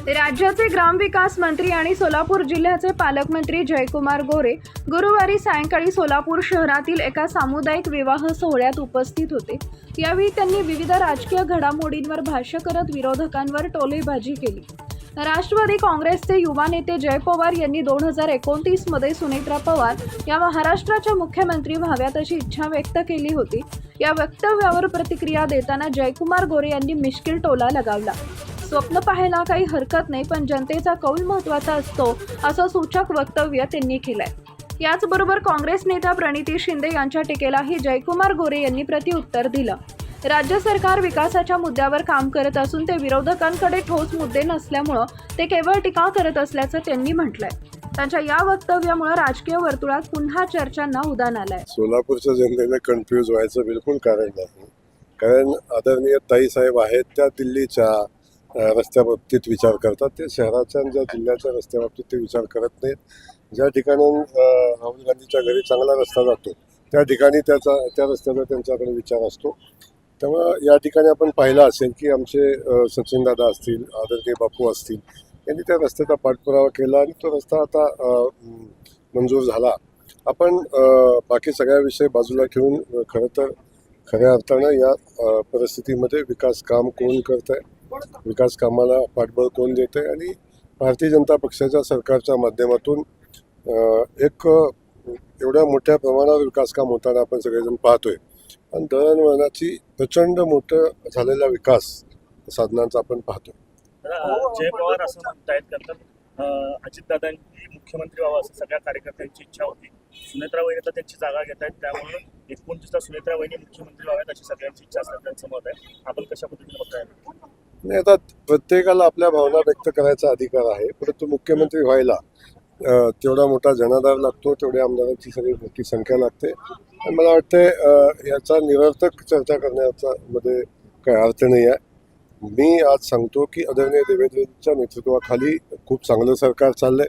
राज्याचे ग्रामविकास मंत्री आणि सोलापूर जिल्ह्याचे पालकमंत्री जयकुमार गोरे गुरुवारी सायंकाळी सोलापूर शहरातील एका सामुदायिक विवाह सोहळ्यात उपस्थित होते। यावेळी त्यांनी विविध राजकीय घडामोडींवर भाष्य करत विरोधकांवर टोलेबाजी केली। राष्ट्रवादी काँग्रेसचे युवा नेते जय पवार यांनी 2029 मध्ये सुनेत्रा पवार या महाराष्ट्राच्या मुख्यमंत्री व्हाव्यात अशी इच्छा व्यक्त केली होती। या वक्तव्यावर प्रतिक्रिया देताना जयकुमार गोरे यांनी मिश्किल टोला लगावला। स्वप्न पाहायला काही हरकत नाही, पण जनतेचा कौल महत्त्वाचा असतो असं सूचक वक्तव्य त्यांनी केलंय। याचबरोबर काँग्रेस नेत्या प्रणिती शिंदे यांच्या टीकेलाही जयकुमार गोरे यांनी प्रत्युत्तर दिलं। राज्य सरकार विकासाच्या मुद्द्यावर काम करत असून ते विरोधकांकडे ठोस मुद्दे नसल्यामुळे ते केवळ टीका करत असल्याचं त्यांनी म्हटलंय। त्यांच्या या वक्तव्यामुळे राजकीय वर्तुळात पुन्हा चर्चांना उधाण आलंय। सोलापूरच्या जनतेने कन्फ्यूज व्हायचं बिलकुल कारण नाही, कारण आदरणीय ताईसाहेब आहेत त्या दिल्लीच्या रस्त्याबाबतीत विचार करतात, ते शहराच्या आणि ज्या जिल्ह्याच्या रस्त्याबाबतीत ते विचार करत नाहीत। ज्या ठिकाणी राहुल गांधीच्या घरी चांगला रस्ता जातो त्या ठिकाणी त्या रस्त्याचा त्यांच्याकडे विचार असतो। त्यामुळे या ठिकाणी आपण पाहिलं असेल की आमचे सचिनदादा असतील, आदरणीय बापू असतील, यांनी त्या रस्त्याचा पाठपुरावा केला आणि तो रस्ता आता मंजूर झाला। आपण बाकी सगळ्या विषय बाजूला ठेवून खरं तर खऱ्या अर्थानं या परिस्थितीमध्ये विकास काम कोण करत आहे, विकास कामाला पाठबळ कोण देत आहे आणि भारतीय जनता पक्षाच्या सरकारच्या माध्यमातून एक एवढ्या मोठ्या प्रमाणावर विकास काम होताना आपण सगळेजण पाहतोय। आणि दळणवळणाची प्रचंड मोठं झालेला विकास साधनांचा आपण पाहतो। जय पवार असं म्हणतायत नंतर अजितदादांनी मुख्यमंत्री व्हावं असं सगळ्या कार्यकर्त्यांची इच्छा होती। सुनेत्रा वहिनी तर त्यांची जागा घेत आहेत, त्यामुळे 29ला सुनेत्रा वहिनी मुख्यमंत्री व्हाव्यात अशी सगळ्यांची इच्छा असतात, त्यांचं मत आहे। आपण कशा पद्धतीने बघताय? नाही, आता प्रत्येकाला आपल्या भावना व्यक्त करायचा अधिकार आहे, परंतु मुख्यमंत्री व्हायला तेवढा मोठा जनाधार लागतो, तेवढ्या आमदारांची सगळी मोठी संख्या लागते। आणि मला वाटतं याचा निरर्थक चर्चा करण्याचा मध्ये काही अर्थ नाही आहे। मी आज सांगतो की आदरणीय देवेंद्रजींच्या नेतृत्वाखाली खूप चांगलं सरकार चाललंय।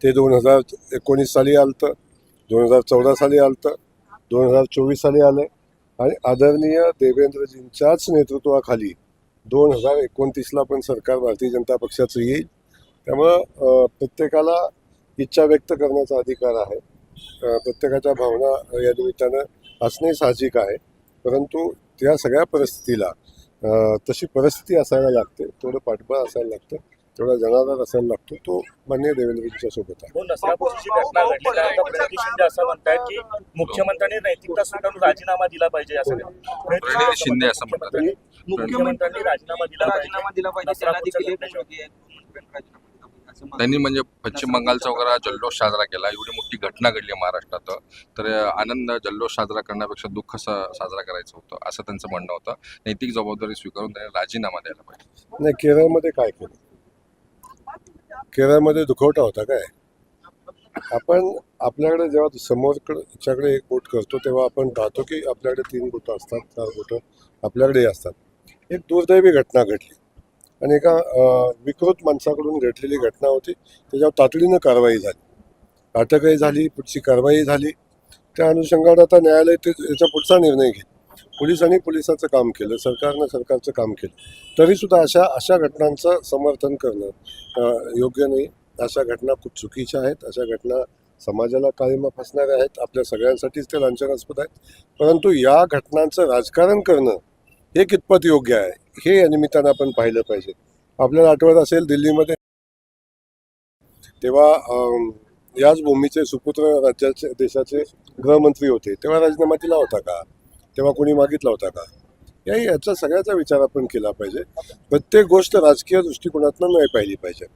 ते 2019 साली आलतं, 2014 साली आलतं, 2024 साली आलंय आणि आदरणीय देवेंद्रजींच्याच नेतृत्वाखाली 2029ला पण सरकार भारतीय जनता पक्षाचं येईल। त्यामुळं प्रत्येकाला इच्छा व्यक्त करण्याचा अधिकार आहे, प्रत्येकाच्या भावना या निमित्तानं असणे साहजिक आहे, परंतु त्या सगळ्या परिस्थितीला तशी परिस्थिती असायला लागते, थोडं पाठबळ असायला लागतं, तेवढा जनाधार असायला लागतो, तो माननीय देवेंद्रजींच्या सोबत आहे। नसरापूरची घटना घडली त्यानंतर प्रणिती शिंदे असं म्हणतायत की मुख्यमंत्र्यांनी नैतिकता स्वीकारून राजीनामा दिला पाहिजे, असं प्रणिती शिंदे असं म्हणतात। मुख्यमंत्र्यांनी राजीनामा दिला पाहिजे। त्यांनी म्हणजे पश्चिम बंगालचा वगैरे जल्लोष साजरा केला, एवढी मोठी घटना घडली महाराष्ट्रात, तर आनंद जल्लोष साजरा करण्यापेक्षा दुःख साजरा करायचं होतं असं त्यांचं म्हणणं होतं। नैतिक जबाबदारी स्वीकारून त्यांनी राजीनामा द्यायला पाहिजे। नाही, केरळमध्ये काय केलं? केरळमध्ये दुखवटा होता काय? आपण आपल्याकडे जेव्हा समोरच्याकडे एक बोट करतो तेव्हा आपण पाहतो की आपल्याकडे 3 बोटं असतात, 4 बोटं आपल्याकडेही असतात। एक दुर्दैवी घटना घडली आणि एका विकृत माणसाकडून घडलेली घटना होती, त्याच्यावर तातडीनं कारवाई झाली, अटकही झाली, पुढची कारवाई झाली। त्या अनुषंगाने आता न्यायालय याचा पुढचा निर्णय घेईल। पोलिसांनी पोलिसाचं काम केलं, सरकारनं सरकारचं काम केलं, तरीसुद्धा अशा घटनांचं समर्थन करणं योग्य नाही। अशा घटना खूप चुकीच्या आहेत, अशा घटना समाजाला काळिमा फासणाऱ्या आहेत, आपल्या सगळ्यांसाठीच ते लांछनास्पद आहेत। परंतु या घटनांचं राजकारण करणं हे कितपत योग्य आहे हे या निमित्तानं आपण पाहिलं पाहिजे। आपल्याला आठवत असेल दिल्लीमध्ये तेव्हा याच भूमीचे सुपुत्र देशाचे गृहमंत्री होते, तेव्हा राजीनामा दिला होता का? तेव्हा कोणी मागितला होता का? याचा सगळ्याचा विचार आपण केला पाहिजे। प्रत्येक गोष्ट राजकीय दृष्टिकोनातून नाही पाहिली पाहिजे।